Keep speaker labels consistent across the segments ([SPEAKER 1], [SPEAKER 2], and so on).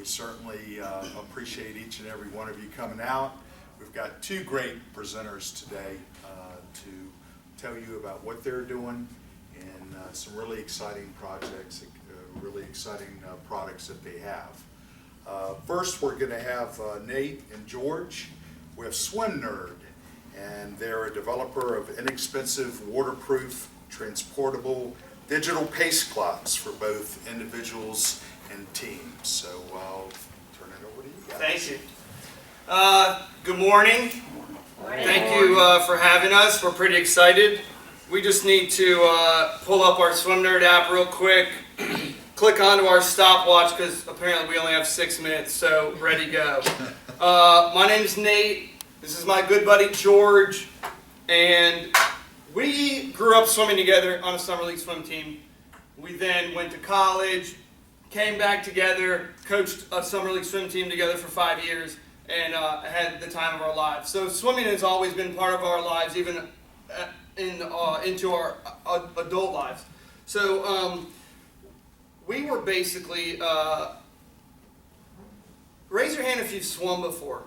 [SPEAKER 1] We certainly appreciate each and every one of you coming out. We've got two great presenters today to tell you about what they're doing and some really exciting projects, really exciting products that they have. First, we're going to have Nate and George. We have Swimnerd, and they're a developer of inexpensive, waterproof, transportable digital pace clocks for both individuals and teams. So I'll turn it over to you guys.
[SPEAKER 2] Thank you. Good morning. Thank you for having us. We're pretty excited. We just need to pull up our Swimnerd app real quick, click onto our stopwatch because apparently we only have 6 minutes, so ready, go. My name's Nate. This is my good buddy George, and we grew up swimming together on a summer league swim team. We then went to college, came back together, coached a summer league swim team together for 5 years, and had the time of our lives. So swimming has always been part of our lives, even into our adult lives. So we were basically, raise your hand if you've swum before.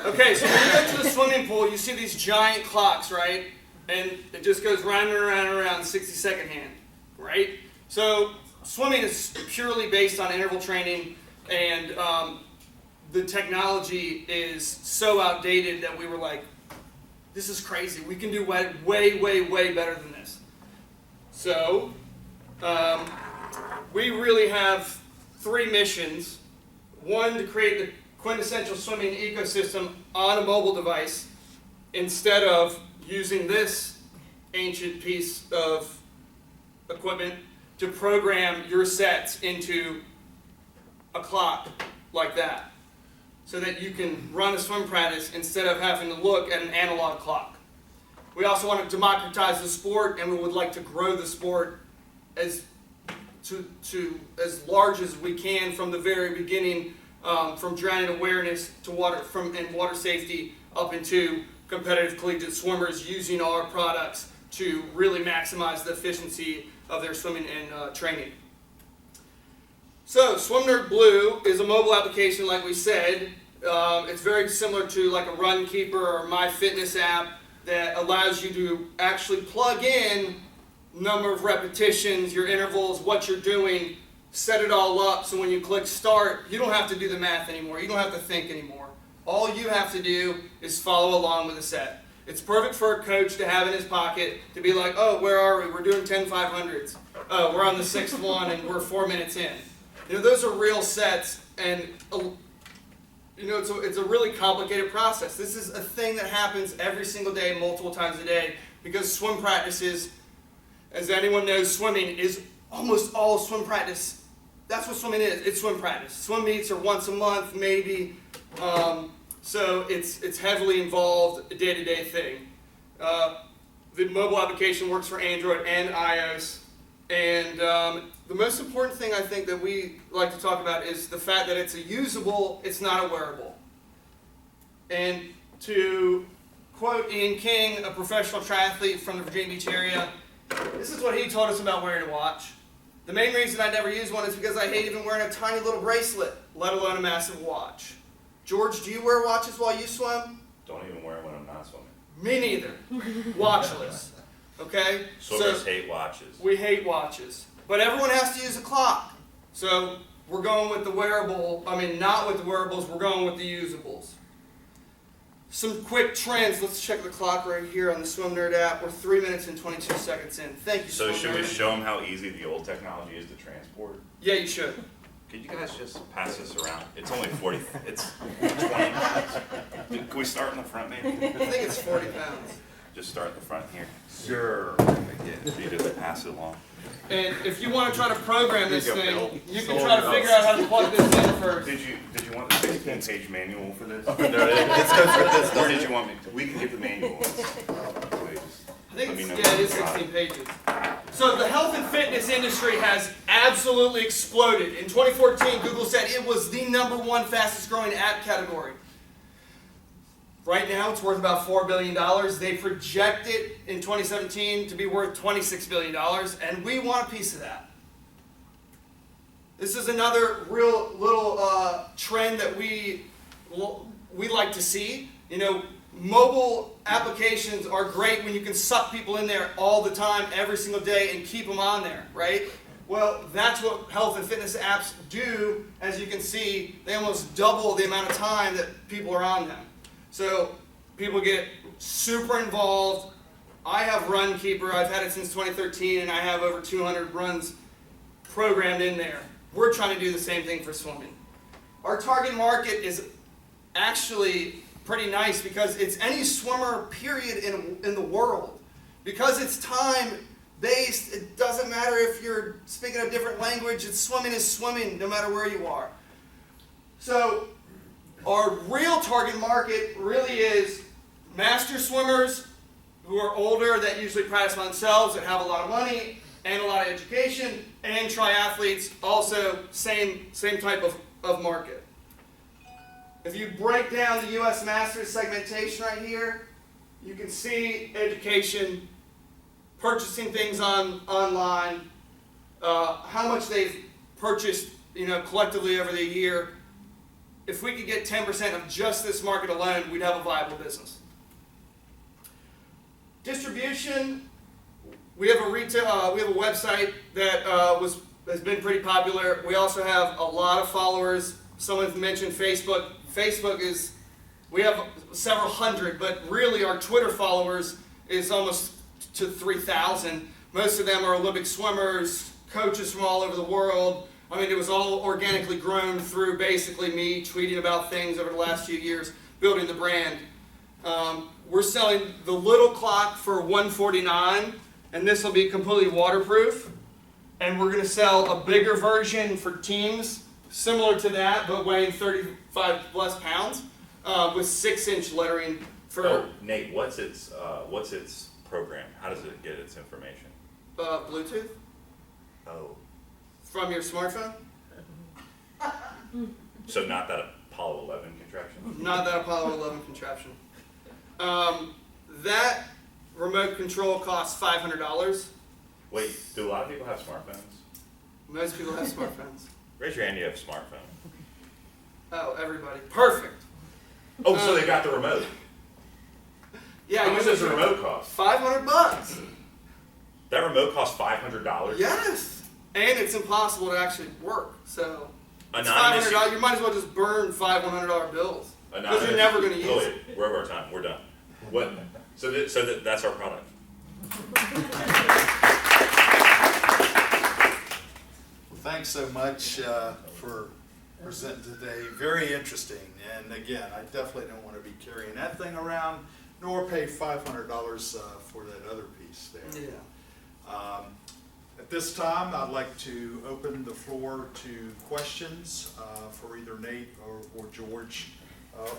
[SPEAKER 2] Okay, so when you go to the swimming pool, you see these giant clocks, right? And it just goes round and around and around, 60-second hand, right? So swimming is purely based on interval training, and the technology is so outdated that we were like, this is crazy. We can do way, way better than this. So we really have 3 missions. One, to create the quintessential swimming ecosystem on a mobile device instead of using this ancient piece of equipment to program your sets into a clock like that so that you can run a swim practice instead of having to look at an analog clock. We also want to democratize the sport, and we would like to grow the sport as large as we can from the very beginning, from drowning awareness to water safety up into competitive collegiate swimmers using our products to really maximize the efficiency of their swimming and training. So Swimnerd Blue is a mobile application, like we said. It's very similar to like a Runkeeper or MyFitness app that allows you to actually plug in number of repetitions, your intervals, what you're doing, set it all up so when you click start, you don't have to do the math anymore. You don't have to think anymore. All you have to do is follow along with the set. It's perfect for a coach to have in his pocket to be like, oh, where are we? We're doing 10 500s. Oh, we're on the 6th one and we're 4 minutes in. You know, those are real sets, and you know, it's a really complicated process. This is a thing that happens every single day, multiple times a day, because swim practices, as anyone knows, swimming is almost all swim practice. That's what swimming is. It's swim practice. Swim meets are once a month, maybe. So it's heavily involved, a day-to-day thing. The mobile application works for Android and iOS. And the most important thing I think that we like to talk about is the fact that it's a usable, it's not a wearable. And to quote Ian King, a professional triathlete from the Virginia Beach area, this is what he told us about wearing a watch. The main reason I never use one is because I hate even wearing a tiny little bracelet, let alone a massive watch. George, do you wear watches while you swim?
[SPEAKER 3] Don't even wear it when I'm not swimming.
[SPEAKER 2] Me neither. Watchless. Okay?
[SPEAKER 3] Swimmers hate watches.
[SPEAKER 2] We hate watches. But everyone has to use a clock. So we're going with the wearable, not with the wearables, we're going with the usables. Some quick trends. Let's check the clock right here on the Swimnerd app. We're 3 minutes and 22 seconds in. Thank you,
[SPEAKER 3] So
[SPEAKER 2] Swimnerd.
[SPEAKER 3] should we show them how easy the old technology is to transport?
[SPEAKER 2] Yeah, you should.
[SPEAKER 3] Could you guys just pass this around? It's only 40, it's 20 pounds. Can we start in the front maybe?
[SPEAKER 2] I think it's 40 pounds.
[SPEAKER 3] Just start in the front here.
[SPEAKER 1] Sure.
[SPEAKER 3] Yeah, so you just pass it along.
[SPEAKER 2] And if you want to try to program this
[SPEAKER 3] Here you go,
[SPEAKER 2] thing,
[SPEAKER 3] Bill.
[SPEAKER 2] you can try to figure out how to plug this in first.
[SPEAKER 3] Did you want the 16-page manual for this?
[SPEAKER 1] Let's
[SPEAKER 3] Or did you want me to? We can get the manual.
[SPEAKER 2] I think it is 16 pages. So the health and fitness industry has absolutely exploded. In 2014, Google said it was the #1 fastest growing app category. Right now, it's worth about $4 billion. They project it in 2017 to be worth $26 billion, and we want a piece of that. This is another real little trend that we like to see. You know, mobile applications are great when you can suck people in there all the time, every single day, and keep them on there, right? Well, that's what health and fitness apps do. As you can see, they almost double the amount of time that people are on them. So people get super involved. I have Runkeeper. I've had it since 2013, and I have over 200 runs programmed in there. We're trying to do the same thing for swimming. Our target market is actually pretty nice because it's any swimmer, period, in the world. Because it's time-based, it doesn't matter if you're speaking a different language, swimming is swimming no matter where you are. So our real target market really is master swimmers who are older that usually practice by themselves and have a lot of money and a lot of education, and triathletes, also same type of market. If you break down the U.S. Masters segmentation right here, you can see education, purchasing things online, how much they've purchased, collectively over the year. If we could get 10% of just this market alone, we'd have a viable business. Distribution. We have a website that has been pretty popular. We also have a lot of followers. Someone mentioned Facebook. We have several hundred, but really our Twitter followers is almost to 3,000. Most of them are Olympic swimmers, coaches from all over the world. I mean, it was all organically grown through basically me tweeting about things over the last few years, building the brand. We're selling the little clock for $149. And this will be completely waterproof. And we're going to sell a bigger version for teams, similar to that, but weighing 35 plus pounds, with 6-inch lettering for.
[SPEAKER 3] Oh, Nate, what's its program? How does it get its information?
[SPEAKER 2] Bluetooth.
[SPEAKER 3] Oh.
[SPEAKER 2] From your smartphone.
[SPEAKER 3] So not that Apollo 11 contraption?
[SPEAKER 2] Not that Apollo 11 contraption. That remote control costs $500.
[SPEAKER 3] Wait, do a lot of people have smartphones?
[SPEAKER 2] Most people have smartphones.
[SPEAKER 3] Raise your hand if you have a smartphone.
[SPEAKER 2] Oh, everybody. Perfect.
[SPEAKER 3] Oh, so they got the remote.
[SPEAKER 2] Yeah.
[SPEAKER 3] How much does the remote cost?
[SPEAKER 2] $500.
[SPEAKER 3] That remote costs $500?
[SPEAKER 2] Yes. And it's impossible to actually work. So it's
[SPEAKER 3] Anonymous.
[SPEAKER 2] $500. You might as well just burn $500 bills. Because you're never going to use it.
[SPEAKER 3] We're over our time. We're done. What? So that's our product.
[SPEAKER 1] Well, thanks so much for presenting today. Very interesting. And again, I definitely don't want to be carrying that thing around, nor pay $500 for that other piece there.
[SPEAKER 2] Yeah.
[SPEAKER 1] At this time, I'd like to open the floor to questions for either Nate or George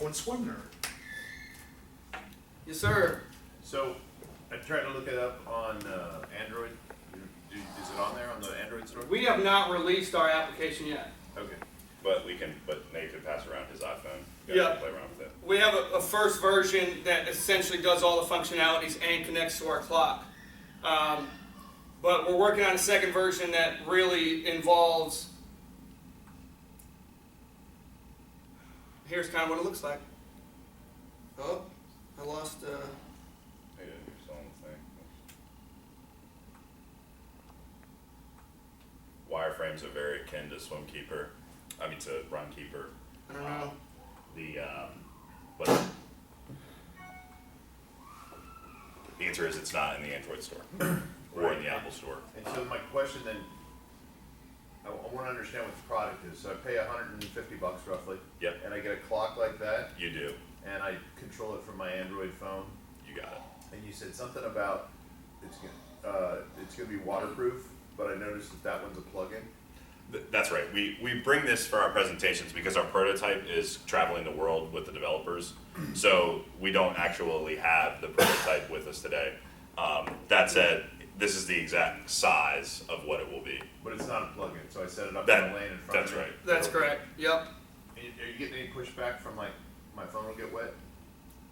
[SPEAKER 1] on Swimnerd.
[SPEAKER 2] Yes, sir.
[SPEAKER 4] So I tried to look it up on Android. Is it on there on the Android store?
[SPEAKER 2] We have not released our application yet.
[SPEAKER 4] Okay.
[SPEAKER 3] But Nate can pass around his iPhone. You
[SPEAKER 2] Yeah.
[SPEAKER 3] guys can play around with it.
[SPEAKER 2] We have a first version that essentially does all the functionalities and connects to our clock. But we're working on a second version that really involves. Here's kind of what it looks like. Oh, I lost.
[SPEAKER 3] Hey, you're still on the thing. Wireframes are very akin to Swimkeeper. I mean to Runkeeper.
[SPEAKER 2] I don't know.
[SPEAKER 3] But the answer is it's not in the Android store or in the Apple store.
[SPEAKER 4] And so my question then, I want to understand what the product is. So I pay $150 roughly.
[SPEAKER 3] Yep.
[SPEAKER 4] And I get a clock like that,
[SPEAKER 3] You do.
[SPEAKER 4] and I control it from my Android phone.
[SPEAKER 3] You got it.
[SPEAKER 4] And you said something about it's gonna be waterproof, but I noticed that one's a plug-in.
[SPEAKER 3] That's right. We bring this for our presentations because our prototype is traveling the world with the developers. So we don't actually have the prototype with us today. That said, this is the exact size of what it will be.
[SPEAKER 4] But it's not a plug-in, so I set it up
[SPEAKER 3] That-
[SPEAKER 4] in the lane in front
[SPEAKER 3] that's
[SPEAKER 4] of me.
[SPEAKER 3] right.
[SPEAKER 2] That's correct. Yep.
[SPEAKER 4] And are you getting any pushback from like my phone will get wet?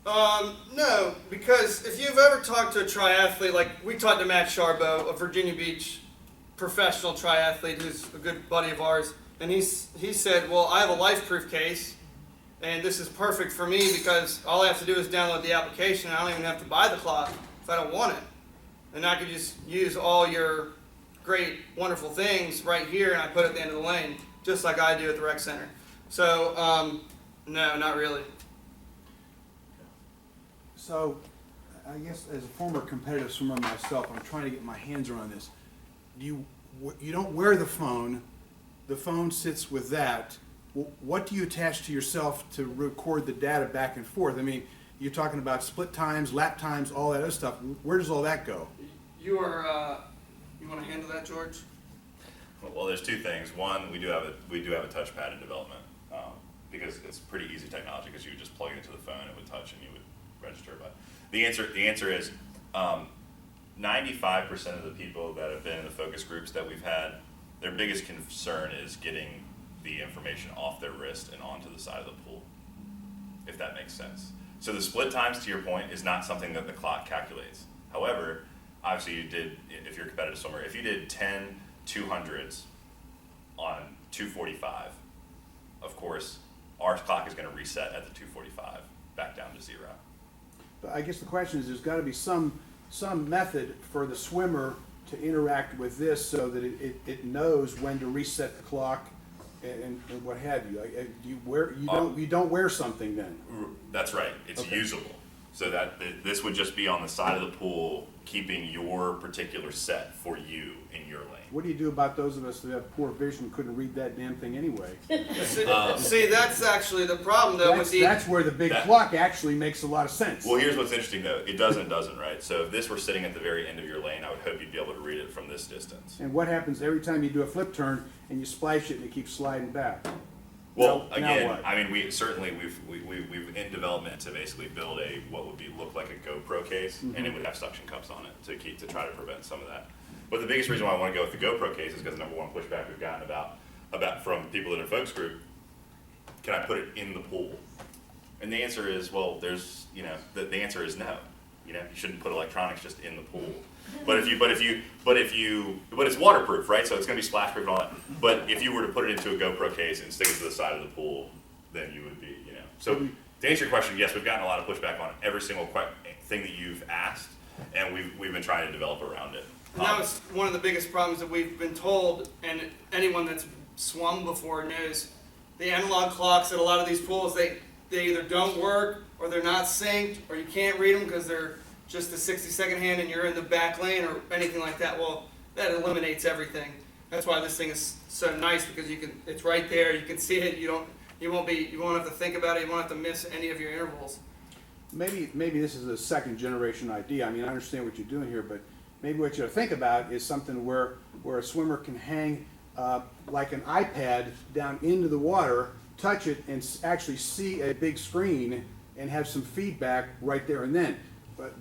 [SPEAKER 2] No, because if you've ever talked to a triathlete, like we talked to Matt Sharbo of Virginia Beach professional triathlete who's a good buddy of ours, and he said, well, I have a life-proof case, and this is perfect for me because all I have to do is download the application. I don't even have to buy the clock if I don't want it. And I could just use all your great, wonderful things right here, and I put it at the end of the lane, just like I do at the rec center. So, no, not really.
[SPEAKER 5] So, I guess as a former competitive swimmer myself, I'm trying to get my hands around this. You don't wear the phone sits with that. What do you attach to yourself to record the data back and forth? I mean, you're talking about split times, lap times, all that other stuff. Where does all that go?
[SPEAKER 2] You are, you want to handle that, George?
[SPEAKER 3] Well, there's two things. One, we do have a touchpad in development because it's pretty easy technology because you would just plug it into the phone, it would touch, and you would register. But the answer is 95% of the people that have been in the focus groups that we've had, their biggest concern is getting the information off their wrist and onto the side of the pool, if that makes sense. So the split times, to your point, is not something that the clock calculates. However, obviously if you're a competitive swimmer, if you did 10 200s on 245, of course, our clock is going to reset at the 245 back down to 0.
[SPEAKER 5] But I guess the question is, there's got to be some method for the swimmer to interact with this so that it knows when to reset the clock and what have you. You don't wear something then.
[SPEAKER 3] That's right. It's
[SPEAKER 5] Okay.
[SPEAKER 3] usable. So that this would just be on the side of the pool, keeping your particular set for you in your lane.
[SPEAKER 5] What do you do about those of us that have poor vision, couldn't read that damn thing anyway?
[SPEAKER 2] See, that's actually the problem, though, with the...
[SPEAKER 5] That's where the big clock actually makes a lot of sense.
[SPEAKER 3] Well, here's what's interesting though. It doesn't, right? So if this were sitting at the very end of your lane, I would hope you'd be able to read it from this distance.
[SPEAKER 5] And what happens every time you do a flip turn and you splash it and it keeps sliding back?
[SPEAKER 3] Well,
[SPEAKER 5] Now
[SPEAKER 3] again,
[SPEAKER 5] what?
[SPEAKER 3] I mean, we've in development to basically build what would look like a GoPro case, and it would have suction cups on it to try to prevent some of that. But the biggest reason why I want to go with the GoPro case is because the number one pushback we've gotten about from people in the folks group, can I put it in the pool? And the answer is, well, there's the answer is no. You shouldn't put electronics just in the pool. But it's waterproof, right? So it's going to be splash proof and all that. But if you were to put it into a GoPro case and stick it to the side of the pool, then you would be, So to answer your question, yes, we've gotten a lot of pushback on every single thing that you've asked, and we've been trying to develop around it.
[SPEAKER 2] And that was one of the biggest problems that we've been told, and anyone that's swum before knows, the analog clocks at a lot of these pools, they either don't work, or they're not synced, or you can't read them because they're just a 60-second hand and you're in the back lane or anything like that. Well, that eliminates everything. That's why this thing is so nice, because it's right there, you can see it, you won't have to think about it, you won't have to miss any of your intervals.
[SPEAKER 5] Maybe this is a second generation idea. I mean, I understand what you're doing here, but maybe what you ought to think about is something where a swimmer can hang like an iPad down into the water, touch it, and actually see a big screen and have some feedback right there and then. But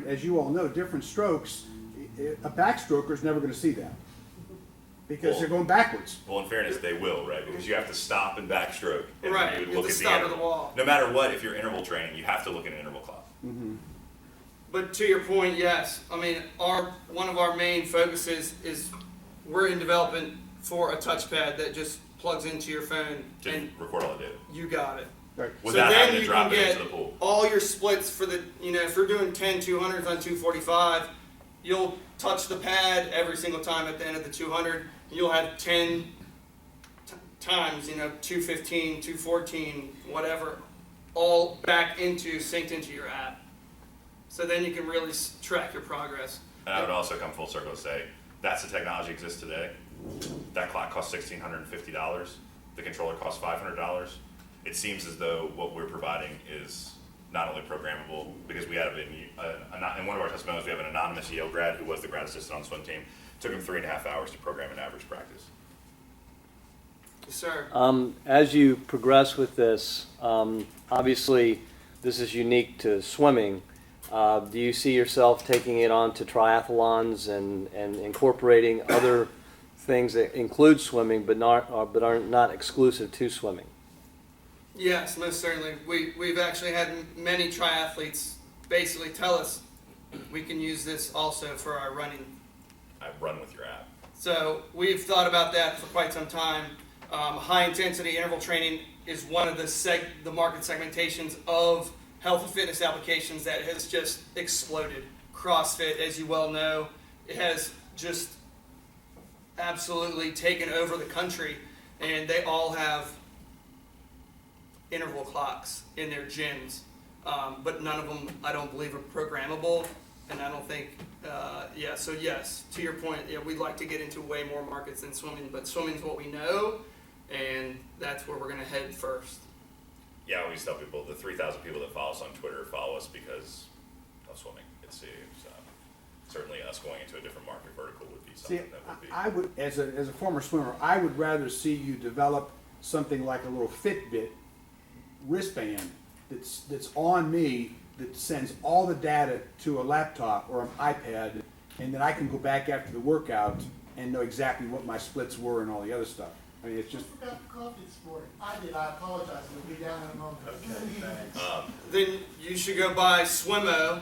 [SPEAKER 5] as you all know, different strokes, a backstroker is never going to see that because they're going backwards.
[SPEAKER 3] Well, in fairness, they will, right? Because you have to stop and backstroke. And
[SPEAKER 2] Right,
[SPEAKER 3] you would
[SPEAKER 2] you have
[SPEAKER 3] look
[SPEAKER 2] to
[SPEAKER 3] at the
[SPEAKER 2] stop at
[SPEAKER 3] interval.
[SPEAKER 2] the wall.
[SPEAKER 3] No matter what, if you're interval training, you have to look at an interval clock.
[SPEAKER 2] But to your point, yes. I mean, one of our main focuses is we're in development for a touchpad that just plugs into your phone
[SPEAKER 3] To
[SPEAKER 2] and
[SPEAKER 3] record all the data.
[SPEAKER 2] you got it.
[SPEAKER 5] Right.
[SPEAKER 3] Without
[SPEAKER 2] so
[SPEAKER 3] having
[SPEAKER 2] then
[SPEAKER 3] to
[SPEAKER 2] you
[SPEAKER 3] drop
[SPEAKER 2] can
[SPEAKER 3] it
[SPEAKER 2] get
[SPEAKER 3] into the pool.
[SPEAKER 2] all your splits for the, if you're doing 10 200s on 245, you'll touch the pad every single time at the end of the 200. You'll have 10 times, 215, 214, whatever, all synced into your app. So then you can really track your progress.
[SPEAKER 3] And I would also come full circle and say, that's the technology exists today. That clock costs $1,650. The controller costs $500. It seems as though what we're providing is not only programmable, because we have in one of our testimonials, we have an anonymous Yale grad who was the grad assistant on the swim team. It took him 3.5 hours to program an average practice.
[SPEAKER 2] Yes, sir.
[SPEAKER 6] As you progress with this, obviously this is unique to swimming. Do you see yourself taking it on to triathlons and incorporating other things that include swimming but are not exclusive to swimming?
[SPEAKER 2] Yes, most certainly. We've actually had many triathletes basically tell us we can use this also for our running.
[SPEAKER 3] I run with your app.
[SPEAKER 2] So we've thought about that for quite some time. High intensity interval training is one of the market segmentations of health and fitness applications that has just exploded. CrossFit, as you well know, it has just absolutely taken over the country, and they all have interval clocks in their gyms, but none of them, I don't believe, are programmable, and I don't think, so yes, to your point, yeah, we'd like to get into way more markets than swimming, but swimming's what we know, and that's where we're gonna head first.
[SPEAKER 3] Yeah, I always tell people, the 3,000 people that follow us on Twitter follow us because of swimming. It's certainly us going into a different market vertical would be
[SPEAKER 5] See,
[SPEAKER 3] something that would be.
[SPEAKER 5] I would, as a former swimmer, I would rather see you develop something like a little Fitbit wristband that's on me, that sends all the data to a laptop or an iPad, and then I can go back after the workout and know exactly what my splits were and all the other stuff. I mean, it's just,
[SPEAKER 7] I forgot the coffee this morning. I did, I apologize, we'll be down in a moment.
[SPEAKER 2] Then you should go buy Swimmo.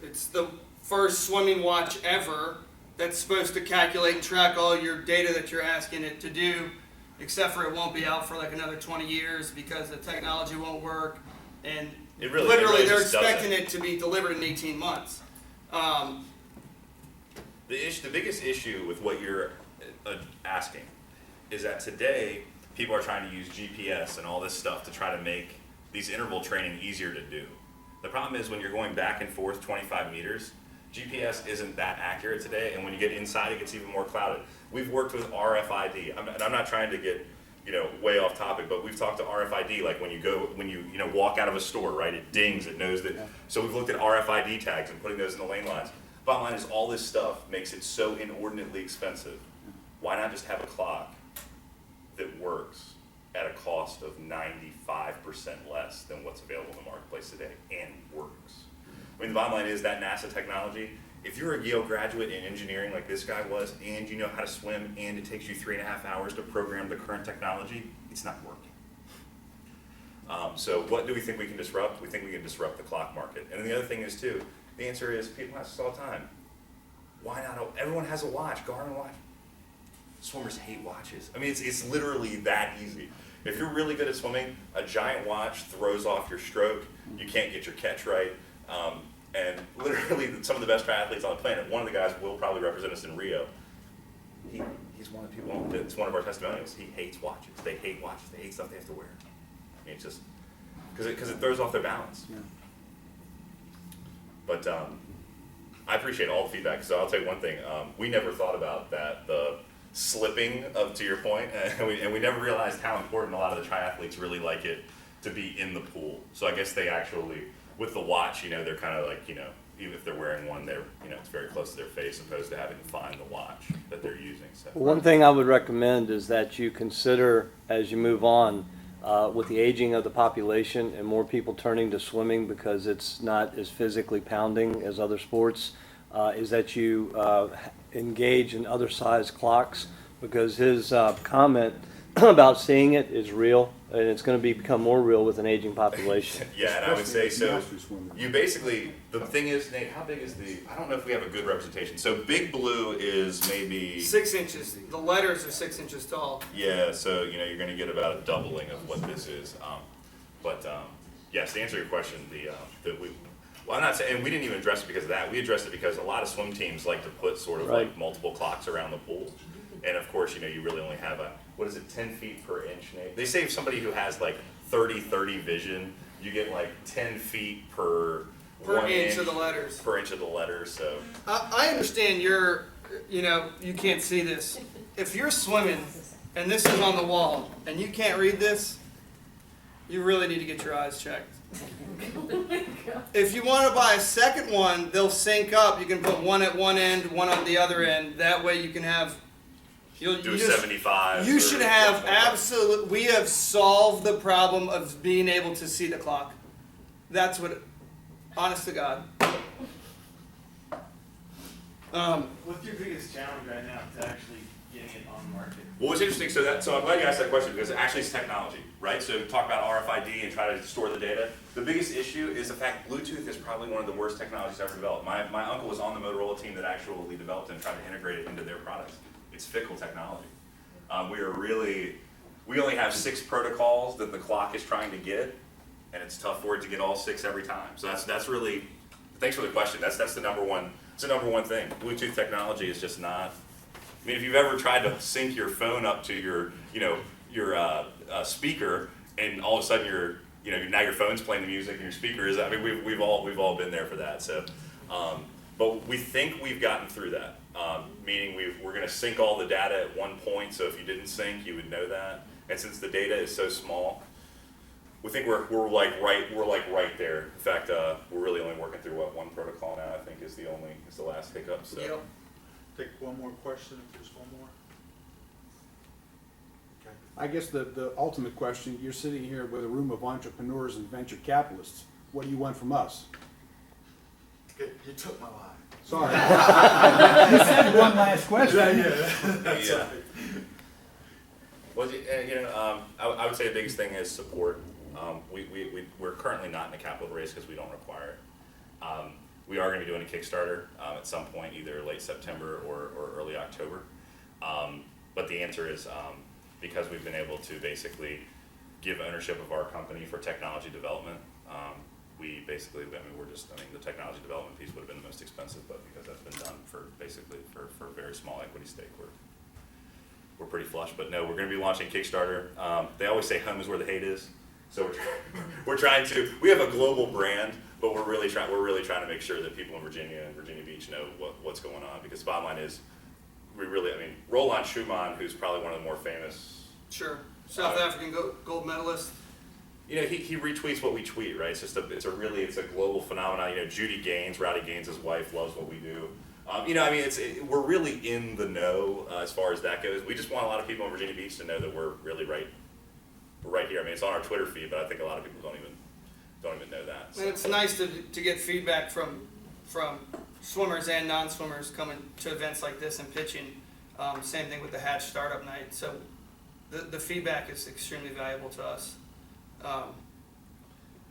[SPEAKER 2] It's the first swimming watch ever that's supposed to calculate and track all your data that you're asking it to do, except for it won't be out for like another 20 years because the technology won't work. And
[SPEAKER 3] It really
[SPEAKER 2] literally they're
[SPEAKER 3] just
[SPEAKER 2] expecting
[SPEAKER 3] doesn't.
[SPEAKER 2] it to be delivered in 18 months.
[SPEAKER 3] The biggest issue with what you're asking is that today people are trying to use GPS and all this stuff to try to make these interval training easier to do. The problem is when you're going back and forth 25 meters, GPS isn't that accurate today, and when you get inside, it gets even more clouded. We've worked with RFID. I'm not trying to get way off topic, but we've talked to RFID, like when you walk out of a store, right? It dings, it knows that. So we've looked at RFID tags and putting those in the lane lines. Bottom line is all this stuff makes it so inordinately expensive. Why not just have a clock that works at a cost of 95% less than what's available in the marketplace today and works? I mean, the bottom line is that NASA technology, if you're a Yale graduate in engineering like this guy was, and you know how to swim, and it takes you 3.5 hours to program the current technology, it's not working. So what do we think we can disrupt? We think we can disrupt the clock market. And then the other thing is too, the answer is, people ask us all the time, why not? Everyone has a watch, Garmin watch. Swimmers hate watches. I mean, it's literally that easy. If you're really good at swimming, a giant watch throws off your stroke, you can't get your catch right. And literally some of the best triathletes on the planet, one of the guys will probably represent us in Rio. He's one of the people, it's one of our testimonials. He hates watches. They hate watches. They hate stuff they have to wear. I mean, it's just, because it throws off their balance.
[SPEAKER 5] yeah.
[SPEAKER 3] But I appreciate all the feedback. So I'll tell you one thing. We never thought about that, the slipping to your point, and we never realized how important a lot of the triathletes really like it to be in the pool. So I guess they actually, with the watch, they're kind of like, even if they're wearing one, they're, it's very close to their face opposed to having to find the watch that they're using. So.
[SPEAKER 6] One thing I would recommend is that you consider, as you move on, with the aging of the population and more people turning to swimming because it's not as physically pounding as other sports, is that you engage in other size clocks, because his comment about seeing it is real, and it's going to become more real with an aging population.
[SPEAKER 3] Yeah, and I would say, so
[SPEAKER 5] Master swimmer.
[SPEAKER 3] you basically, the thing is, Nate, how big is I don't know if we have a good representation. So Big Blue is maybe,
[SPEAKER 2] 6 inches. The letters are 6 inches tall.
[SPEAKER 3] yeah, so you're going to get about a doubling of what this is. Yes, to answer your question, I'm not saying, and we didn't even address it because of that. We addressed it because a lot of swim teams like to put sort of like multiple clocks around the pool. And of course, you really only have 10 feet per inch, Nate? They say if somebody who has like 30-30 vision, you get like 10 feet per 1
[SPEAKER 2] inch of the letters.
[SPEAKER 3] Per inch of the letters, so.
[SPEAKER 2] I understand you can't see this. If you're swimming and this is on the wall and you can't read this, you really need to get your eyes checked. If you want to buy a second one, they'll sync up. You can put one at one end, one on the other end. That way you can have,
[SPEAKER 3] Do a 75.
[SPEAKER 2] you
[SPEAKER 3] or
[SPEAKER 2] should have
[SPEAKER 3] 1.5.
[SPEAKER 2] we have solved the problem of being able to see the clock. That's what, honest to God.
[SPEAKER 8] What's your biggest challenge right now to actually getting it on the market?
[SPEAKER 3] Well, what's interesting, so I'm glad you asked that question because actually it's technology, right? So talk about RFID and try to store the data. The biggest issue is the fact Bluetooth is probably one of the worst technologies ever developed. My uncle was on the Motorola team that actually developed and tried to integrate it into their products. it's fickle technology. We only have 6 protocols that the clock is trying to get, and it's tough for it to get all 6 every time. So that's really, thanks for the question. That's the number one. It's the number one thing. Bluetooth technology is just not. I mean, if you've ever tried to sync your phone up to your speaker, and all of a sudden now your phone's playing the music and your speaker is. I mean, we've all been there for that. So, but we think we've gotten through that. Meaning we're going to sync all the data at one point. So if you didn't sync, you would know that. And since the data is so small, we think we're right there. In fact, we're really only working through one protocol now. I think is the last hiccup. So.
[SPEAKER 2] Yep.
[SPEAKER 1] Take one more question if there's one more. Okay.
[SPEAKER 5] I guess the ultimate question, you're sitting here with a room of entrepreneurs and venture capitalists. What do you want from us?
[SPEAKER 1] Okay, you took my line.
[SPEAKER 5] Sorry. You said one last question.
[SPEAKER 3] Yeah. Well, I would say the biggest thing is support. We're currently not in a capital raise because we don't require it. We are going to be doing a Kickstarter at some point, either late September or early October. But the answer is because we've been able to basically give ownership of our company for technology development. The technology development piece would have been the most expensive, but because that's been done for a very small equity stake, we're pretty flush. But no, we're going to be launching Kickstarter. They always say home is where the hate is, so we're trying to. We have a global brand, but we're really trying to make sure that people in Virginia and Virginia Beach know what's going on. Because the bottom line is, Roland Schumann, who's probably one of the more famous.
[SPEAKER 2] Sure. South African gold medalist.
[SPEAKER 3] He retweets what we tweet, right? It's a global phenomenon. Judy Gaines, Rowdy Gaines' wife, loves what we do. We're really in the know as far as that goes. We just want a lot of people in Virginia Beach to know that we're really right. We're right here. I mean, it's on our Twitter feed, but I think a lot of people don't even know that. So.
[SPEAKER 2] And it's nice to get feedback from swimmers and non-swimmers coming to events like this and pitching. Same thing with the Hatch Startup Night. So the feedback is extremely valuable to us.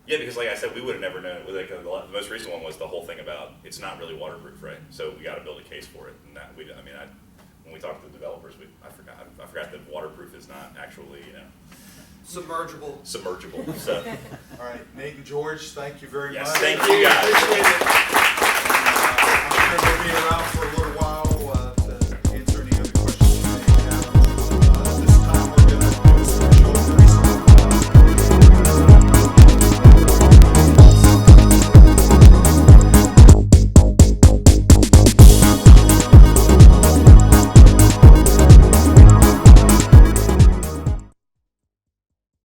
[SPEAKER 3] Yeah, because like I said, we would have never known. The most recent one was the whole thing about it's not really waterproof, right? So we got to build a case for it. And that when we talked to the developers, I forgot that waterproof is not actually
[SPEAKER 2] Submergible.
[SPEAKER 3] So
[SPEAKER 1] All right, Nate and George, thank you very
[SPEAKER 3] yes,
[SPEAKER 1] much.
[SPEAKER 3] thank you guys.
[SPEAKER 2] Appreciate it.
[SPEAKER 1] I'm sure we'll be around for a little while.